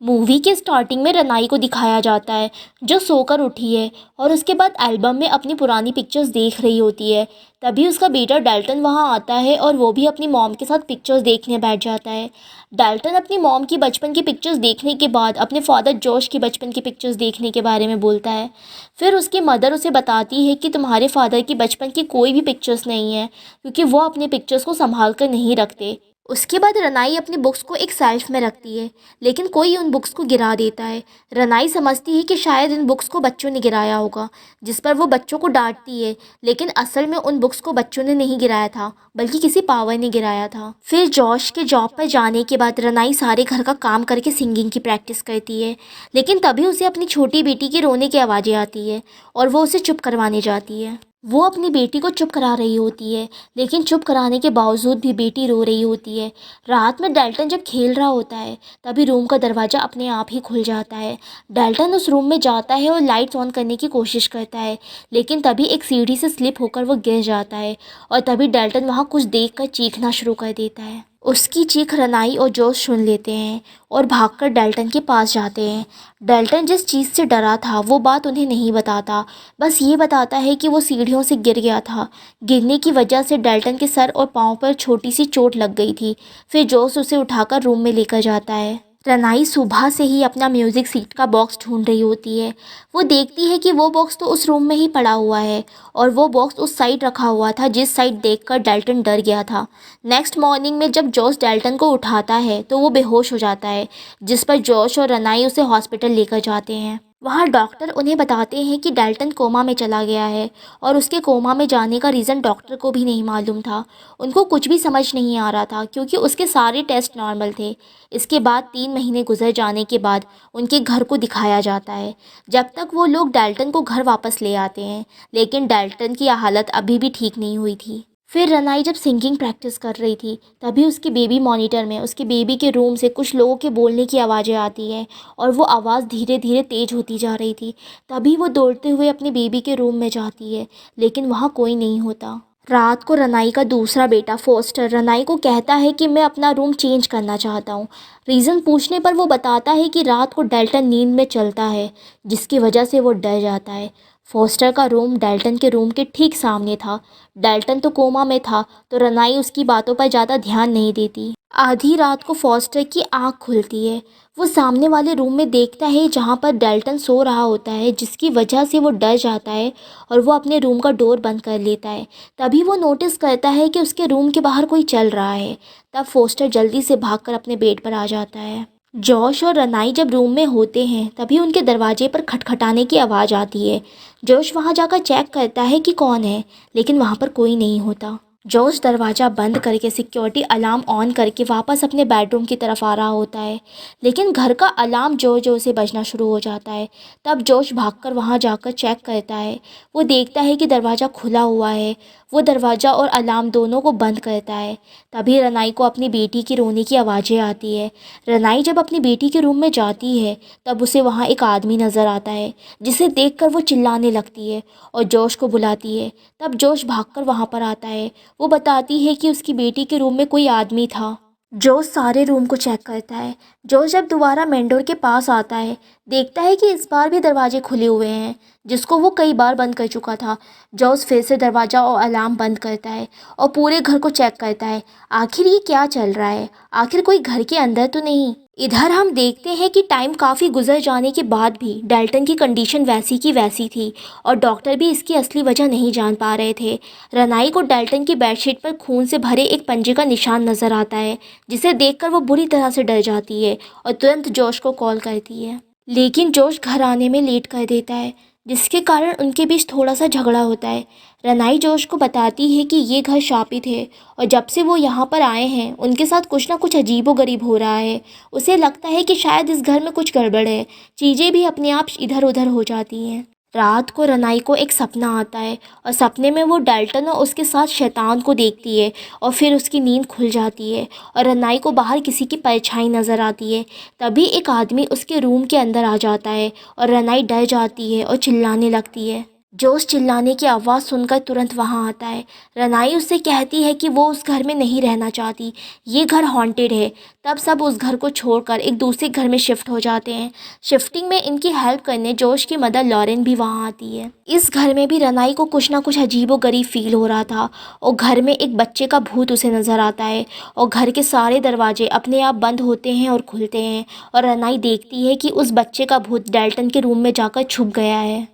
Movie के starting में रनाई को दिखाया जाता है जो सोकर उठी है और उसके बाद एल्बम में अपनी पुरानी पिक्चर्स देख रही होती है। तभी उसका बेटा डेल्टन वहां आता है और वो भी अपनी मॉम के साथ पिक्चर्स देखने बैठ जाता है। डेल्टन अपनी मॉम की बचपन की पिक्चर्स देखने के बाद अपने फादर जॉश की बचपन की पिक्चर्स देखने के बारे में बोलता है। फिर उसकी मदर उसे बताती है कि तुम्हारे फादर की बचपन की कोई भी पिक्चर्स नहीं है क्योंकि वो अपने पिक्चर्स को संभाल कर नहीं रखते। उसके बाद रनाई अपनी बुक्स को एक सेल्फ में रखती है, लेकिन कोई उन बुक्स को गिरा देता है। रनाई समझती है कि शायद इन बुक्स को बच्चों ने गिराया होगा, जिस पर वो बच्चों को डांटती है, लेकिन असल में उन बुक्स को बच्चों ने नहीं गिराया था बल्कि किसी पावर ने गिराया था। फिर जॉश के जॉब पर जाने के बाद रनाई सारे घर का काम करके सिंगिंग की प्रैक्टिस करती है, लेकिन तभी उसे अपनी छोटी बेटी की रोने की आवाज़ें आती है और वो उसे चुप करवाने जाती है। वो अपनी बेटी को चुप करा रही होती है, लेकिन चुप कराने के बावजूद भी बेटी रो रही होती है। रात में डेल्टन जब खेल रहा होता है तभी रूम का दरवाज़ा अपने आप ही खुल जाता है। डेल्टन उस रूम में जाता है और लाइट्स ऑन करने की कोशिश करता है, लेकिन तभी एक सीढ़ी से स्लिप होकर वो गिर जाता है और तभी डेल्टन वहाँ कुछ देखकर चीखना शुरू कर देता है। उसकी चीख रनाई और जोश सुन लेते हैं और भागकर डेल्टन के पास जाते हैं। डेल्टन जिस चीज़ से डरा था वो बात उन्हें नहीं बताता, बस ये बताता है कि वो सीढ़ियों से गिर गया था। गिरने की वजह से डेल्टन के सर और पाँव पर छोटी सी चोट लग गई थी। फिर जोश उसे उठाकर रूम में लेकर जाता है। रनाई सुबह से ही अपना म्यूज़िक सीट का बॉक्स ढूंढ रही होती है। वो देखती है कि वो बॉक्स तो उस रूम में ही पड़ा हुआ है और वो बॉक्स उस साइड रखा हुआ था जिस साइड देखकर डेल्टन डर गया था। नेक्स्ट मॉर्निंग में जब जॉश डेल्टन को उठाता है तो वो बेहोश हो जाता है, जिस पर जॉश और रनाई उसे हॉस्पिटल लेकर जाते हैं। वहाँ डॉक्टर उन्हें बताते हैं कि डेल्टन कोमा में चला गया है और उसके कोमा में जाने का रीज़न डॉक्टर को भी नहीं मालूम था। उनको कुछ भी समझ नहीं आ रहा था क्योंकि उसके सारे टेस्ट नॉर्मल थे। इसके बाद 3 महीने गुजर जाने के बाद उनके घर को दिखाया जाता है। जब तक वो लोग डेल्टन को घर वापस ले आते हैं, लेकिन डेल्टन की हालत अभी भी ठीक नहीं हुई थी। फिर रनाई जब सिंगिंग प्रैक्टिस कर रही थी तभी उसके बेबी मॉनिटर में उसके बेबी के रूम से कुछ लोगों के बोलने की आवाज़ें आती हैं और वो आवाज़ धीरे धीरे तेज़ होती जा रही थी। तभी वो दौड़ते हुए अपने बेबी के रूम में जाती है, लेकिन वहाँ कोई नहीं होता। रात को रनाई का दूसरा बेटा फोस्टर रनाई को कहता है कि मैं अपना रूम चेंज करना चाहता हूँ। रीज़न पूछने पर वो बताता है कि रात को डेल्टन नींद में चलता है, जिसकी वजह से वो डर जाता है। फोस्टर का रूम डेल्टन के रूम के ठीक सामने था। डेल्टन तो कोमा में था, तो रनाई उसकी बातों पर ज़्यादा ध्यान नहीं देती। आधी रात को फोस्टर की आंख खुलती है। वो सामने वाले रूम में देखता है जहाँ पर डेल्टन सो रहा होता है, जिसकी वजह से वो डर जाता है और वो अपने रूम का डोर बंद कर लेता है। तभी वो नोटिस करता है कि उसके रूम के बाहर कोई चल रहा है। तब फोस्टर जल्दी से भागकर अपने बेड पर आ जाता है। जॉश और रनाई जब रूम में होते हैं तभी उनके दरवाजे पर खटखटाने की आवाज़ आती है। जॉश वहाँ जाकर चेक करता है कि कौन है, लेकिन वहाँ पर कोई नहीं होता। जॉश दरवाज़ा बंद करके सिक्योरिटी अलार्म ऑन करके वापस अपने बेडरूम की तरफ आ रहा होता है, लेकिन घर का अलार्म ज़ोर ज़ोर से बजना शुरू हो जाता है। तब जॉश भागकर वहाँ जाकर चेक करता है। वो देखता है कि दरवाज़ा खुला हुआ है। वो दरवाज़ा और अलार्म दोनों को बंद करता है। तभी रनाई को अपनी बेटी की रोने की आवाज़ें आती है। रनाई जब अपनी बेटी के रूम में जाती है तब उसे वहाँ एक आदमी नज़र आता है, जिसे देखकर वो चिल्लाने लगती है और जोश को बुलाती है। तब जोश भागकर वहाँ पर आता है। वो बताती है कि उसकी बेटी के रूम में कोई आदमी था। जोश सारे रूम को चेक करता है। जोश जब दोबारा मेंढोर के पास आता है, देखता है कि इस बार भी दरवाजे खुले हुए हैं, जिसको वो कई बार बंद कर चुका था। जोश फिर से दरवाज़ा और अलार्म बंद करता है और पूरे घर को चेक करता है। आखिर ये क्या चल रहा है? आखिर कोई घर के अंदर तो नहीं? इधर हम देखते हैं कि टाइम काफ़ी गुजर जाने के बाद भी डेल्टन की कंडीशन वैसी की वैसी थी और डॉक्टर भी इसकी असली वजह नहीं जान पा रहे थे। रनाई को डेल्टन की बेडशीट पर खून से भरे एक पंजे का निशान नज़र आता है, जिसे देखकर वो बुरी तरह से डर जाती है और तुरंत जोश को कॉल करती है। लेकिन जोश घर आने में लेट कर देता है, जिसके कारण उनके बीच थोड़ा सा झगड़ा होता है। रनाई जोश को बताती है कि ये घर शापित है और जब से वो यहाँ पर आए हैं उनके साथ कुछ ना कुछ अजीबोगरीब हो रहा है। उसे लगता है कि शायद इस घर में कुछ गड़बड़ है। चीज़ें भी अपने आप इधर उधर हो जाती हैं। रात को रनाई को एक सपना आता है और सपने में वो डेल्टन और उसके साथ शैतान को देखती है और फिर उसकी नींद खुल जाती है और रनाई को बाहर किसी की परछाई नज़र आती है। तभी एक आदमी उसके रूम के अंदर आ जाता है और रनाई डर जाती है और चिल्लाने लगती है। जोश चिल्लाने की आवाज़ सुनकर तुरंत वहां आता है। रनाई उससे कहती है कि वो उस घर में नहीं रहना चाहती, ये घर हॉन्टेड है। तब सब उस घर को छोड़कर एक दूसरे घर में शिफ्ट हो जाते हैं। शिफ्टिंग में इनकी हेल्प करने जोश की मदर लॉरेन भी वहां आती है। इस घर में भी रनाई को कुछ ना कुछ अजीबोगरीब फील हो रहा था और घर में एक बच्चे का भूत उसे नज़र आता है और घर के सारे दरवाजे अपने आप बंद होते हैं और खुलते हैं और रनाई देखती है कि उस बच्चे का भूत डेल्टन के रूम में जाकर छुप गया है।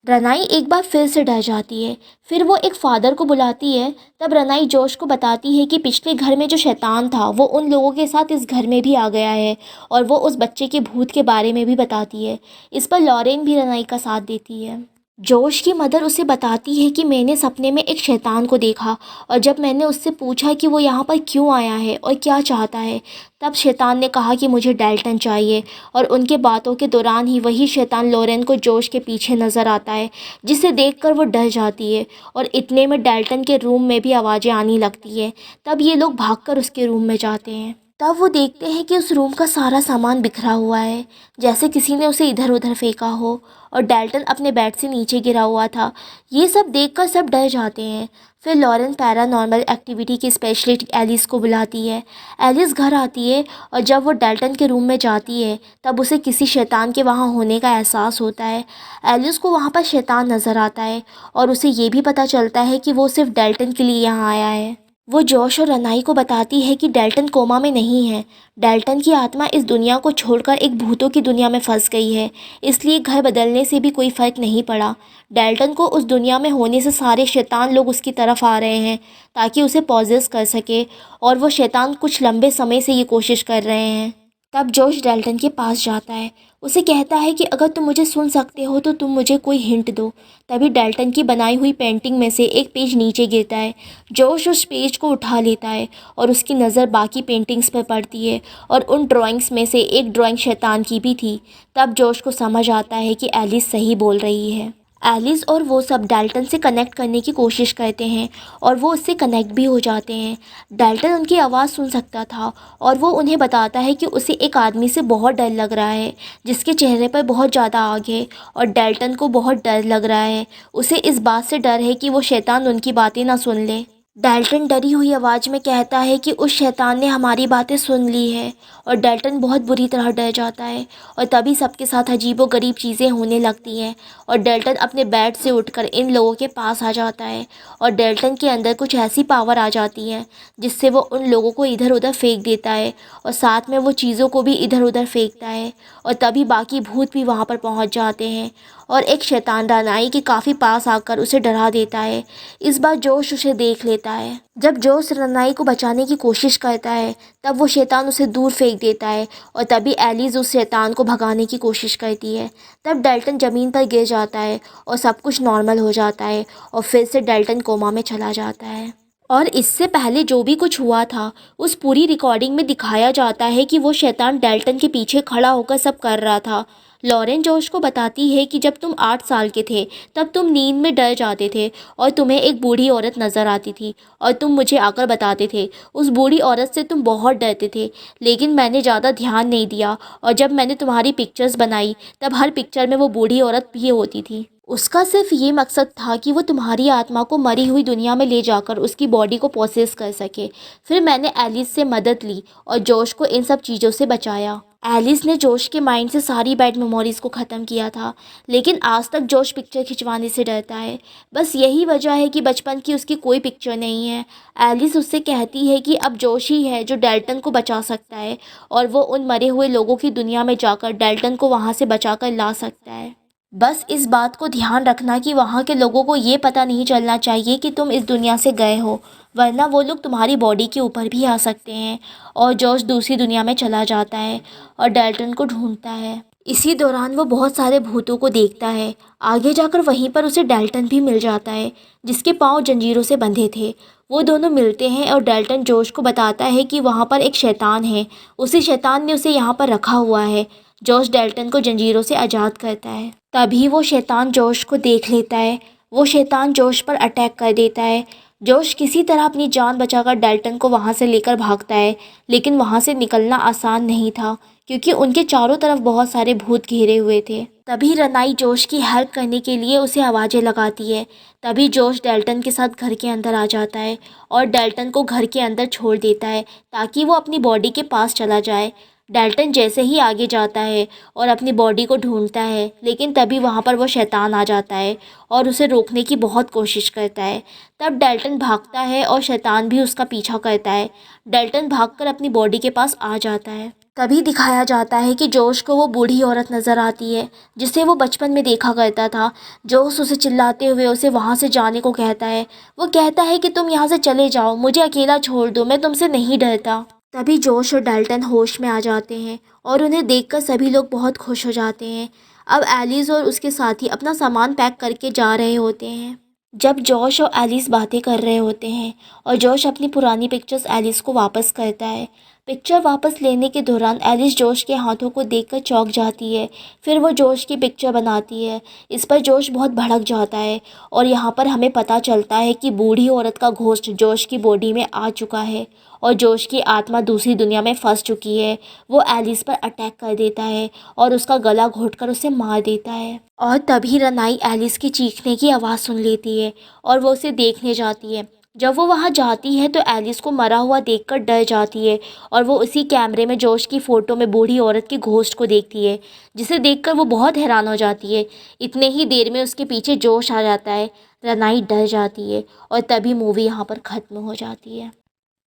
रनाई एक बार फिर से डर जाती है। फिर वो एक फादर को बुलाती है। तब रनाई जोश को बताती है कि पिछले घर में जो शैतान था वो उन लोगों के साथ इस घर में भी आ गया है और वो उस बच्चे के भूत के बारे में भी बताती है। इस पर लॉरेन भी रनाई का साथ देती है। जोश की मदर उसे बताती है कि मैंने सपने में एक शैतान को देखा और जब मैंने उससे पूछा कि वो यहाँ पर क्यों आया है और क्या चाहता है, तब शैतान ने कहा कि मुझे डेल्टन चाहिए और उनके बातों के दौरान ही वही शैतान लॉरेन को जोश के पीछे नज़र आता है, जिसे देखकर वो डर जाती है और इतने में डेल्टन के रूम में भी आवाज़ें आने लगती है। तब ये लोग भागकर उसके रूम में जाते हैं। तब वो देखते हैं कि उस रूम का सारा सामान बिखरा हुआ है, जैसे किसी ने उसे इधर उधर फेंका हो और डेल्टन अपने बेड से नीचे गिरा हुआ था। ये सब देखकर सब डर जाते हैं। फिर लॉरेन पैरानॉर्मल एक्टिविटी की स्पेशलिस्ट एलिस को बुलाती है। एलिस घर आती है और जब वो डेल्टन के रूम में जाती है तब उसे किसी शैतान के वहाँ होने का एहसास होता है। एलिस को वहाँ पर शैतान नज़र आता है और उसे ये भी पता चलता है कि वो सिर्फ डेल्टन के लिए यहाँ आया है। वो जोश और रनाई को बताती है कि डेल्टन कोमा में नहीं है। डेल्टन की आत्मा इस दुनिया को छोड़कर एक भूतों की दुनिया में फंस गई है, इसलिए घर बदलने से भी कोई फ़र्क नहीं पड़ा। डेल्टन को उस दुनिया में होने से सारे शैतान लोग उसकी तरफ आ रहे हैं ताकि उसे पॉजेस कर सके और वो शैतान कुछ लंबे समय से ये कोशिश कर रहे हैं। तब जोश डेल्टन के पास जाता है। उसे कहता है कि अगर तुम मुझे सुन सकते हो तो तुम मुझे कोई हिंट दो। तभी डेल्टन की बनाई हुई पेंटिंग में से एक पेज नीचे गिरता है। जोश उस पेज को उठा लेता है और उसकी नज़र बाकी पेंटिंग्स पर पड़ती है और उन ड्राइंग्स में से एक ड्राइंग शैतान की भी थी। तब जोश को समझ आता है कि एलिस सही बोल रही है। एलिस और वो सब डेल्टन से कनेक्ट करने की कोशिश करते हैं और वो उससे कनेक्ट भी हो जाते हैं। डेल्टन उनकी आवाज़ सुन सकता था और वो उन्हें बताता है कि उसे एक आदमी से बहुत डर लग रहा है, जिसके चेहरे पर बहुत ज़्यादा आग है और डेल्टन को बहुत डर लग रहा है। उसे इस बात से डर है कि वो शैतान उनकी बातें ना सुन ले। डेल्टन डरी हुई आवाज़ में कहता है कि उस शैतान ने हमारी बातें सुन ली है और डेल्टन बहुत बुरी तरह डर जाता है और तभी सबके साथ अजीबोगरीब चीज़ें होने लगती हैं और डेल्टन अपने बेड से उठकर इन लोगों के पास आ जाता है और डेल्टन के अंदर कुछ ऐसी पावर आ जाती है जिससे वो उन लोगों को इधर उधर फेंक देता है और साथ में वो चीज़ों को भी इधर उधर फेंकता है और तभी बाकी भूत भी वहाँ पर पहुँच जाते हैं और एक शैतान रनाई के काफ़ी पास आकर उसे डरा देता है। इस बार जोश उसे देख लेता है। जब जोश रनाई को बचाने की कोशिश करता है तब वो शैतान उसे दूर फेंक देता है और तभी एलिस उस शैतान को भगाने की कोशिश करती है। तब डेल्टन ज़मीन पर गिर जाता है और सब कुछ नॉर्मल हो जाता है और फिर से डेल्टन कोमा में चला जाता है। और इससे पहले जो भी कुछ हुआ था उस पूरी रिकॉर्डिंग में दिखाया जाता है कि वो शैतान डेल्टन के पीछे खड़ा होकर सब कर रहा था। लॉरेन जोश को बताती है कि जब तुम 8 साल के थे तब तुम नींद में डर जाते थे और तुम्हें एक बूढ़ी औरत नज़र आती थी और तुम मुझे आकर बताते थे। उस बूढ़ी औरत से तुम बहुत डरते थे, लेकिन मैंने ज़्यादा ध्यान नहीं दिया और जब मैंने तुम्हारी पिक्चर्स बनाई तब हर पिक्चर में वो बूढ़ी औरत भी होती थी। उसका सिर्फ ये मकसद था कि वो तुम्हारी आत्मा को मरी हुई दुनिया में ले जाकर उसकी बॉडी को प्रोसेस कर सके। फिर मैंने एलिस से मदद ली और जोश को इन सब चीज़ों से बचाया। एलिस ने जोश के माइंड से सारी बैड मेमोरीज़ को ख़त्म किया था, लेकिन आज तक जोश पिक्चर खिंचवाने से डरता है। बस यही वजह है कि बचपन की उसकी कोई पिक्चर नहीं है। एलिस उससे कहती है कि अब जोश ही है जो डेल्टन को बचा सकता है और वो उन मरे हुए लोगों की दुनिया में जाकर डेल्टन को वहाँ से बचा कर ला सकता है। बस इस बात को ध्यान रखना कि वहाँ के लोगों को ये पता नहीं चलना चाहिए कि तुम इस दुनिया से गए हो, वरना वो लोग तुम्हारी बॉडी के ऊपर भी आ सकते हैं। और जॉर्ज दूसरी दुनिया में चला जाता है और डेल्टन को ढूंढता है। इसी दौरान वो बहुत सारे भूतों को देखता है। आगे जाकर वहीं पर उसे डेल्टन भी मिल जाता है, जिसके पाँव जंजीरों से बंधे थे। वो दोनों मिलते हैं और डेल्टन जॉर्ज को बताता है कि वहाँ पर एक शैतान है, उसी शैतान ने उसे यहाँ पर रखा हुआ है। जॉर्ज डेल्टन को जंजीरों से आज़ाद करता है। तभी वो शैतान जॉर्ज को देख लेता है। वो शैतान जॉर्ज पर अटैक कर देता है। जोश किसी तरह अपनी जान बचाकर डेल्टन को वहाँ से लेकर भागता है, लेकिन वहाँ से निकलना आसान नहीं था क्योंकि उनके चारों तरफ बहुत सारे भूत घेरे हुए थे। तभी रनाई जोश की हेल्प करने के लिए उसे आवाज़ें लगाती है। तभी जोश डेल्टन के साथ घर के अंदर आ जाता है और डेल्टन को घर के अंदर छोड़ देता है ताकि वो अपनी बॉडी के पास चला जाए। डेल्टन जैसे ही आगे जाता है और अपनी बॉडी को ढूंढता है, लेकिन तभी वहाँ पर वो शैतान आ जाता है और उसे रोकने की बहुत कोशिश करता है। तब डेल्टन भागता है और शैतान भी उसका पीछा करता है। डेल्टन भागकर अपनी बॉडी के पास आ जाता है। तभी दिखाया जाता है कि जोश को वो बूढ़ी औरत नज़र आती है जिसे वो बचपन में देखा करता था। जोश उसे चिल्लाते हुए उसे वहाँ से जाने को कहता है। वो कहता है कि तुम यहाँ से चले जाओ, मुझे अकेला छोड़ दो, मैं तुमसे नहीं डरता। तभी जोश और डेल्टन होश में आ जाते हैं और उन्हें देखकर सभी लोग बहुत खुश हो जाते हैं। अब एलिस और उसके साथी अपना सामान पैक करके जा रहे होते हैं। जब जोश और एलिस बातें कर रहे होते हैं और जोश अपनी पुरानी पिक्चर्स एलिस को वापस करता है। पिक्चर वापस लेने के दौरान एलिस जोश के हाथों को देखकर चौंक जाती है। फिर वो जोश की पिक्चर बनाती है। इस पर जोश बहुत भड़क जाता है और यहाँ पर हमें पता चलता है कि बूढ़ी औरत का घोस्ट जोश की बॉडी में आ चुका है और जोश की आत्मा दूसरी दुनिया में फंस चुकी है। वो एलिस पर अटैक कर देता है और उसका गला घोंटकर उसे मार देता है। और तभी रनाई एलिस की चीखने की आवाज़ सुन लेती है और वो उसे देखने जाती है। जब वो वहाँ जाती है तो एलिस को मरा हुआ देखकर डर जाती है और वो उसी कैमरे में जोश की फ़ोटो में बूढ़ी औरत के घोस्ट को देखती है, जिसे देखकर वो बहुत हैरान हो जाती है। इतने ही देर में उसके पीछे जोश आ जाता है। रनाई डर जाती है और तभी मूवी यहाँ पर ख़त्म हो जाती है।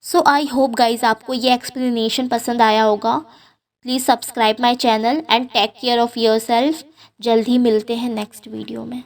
सो आई होप गाइज़ आपको ये एक्सप्लेनेशन पसंद आया होगा। Please subscribe my channel and take care of yourself. जल्द ही मिलते हैं नेक्स्ट वीडियो में।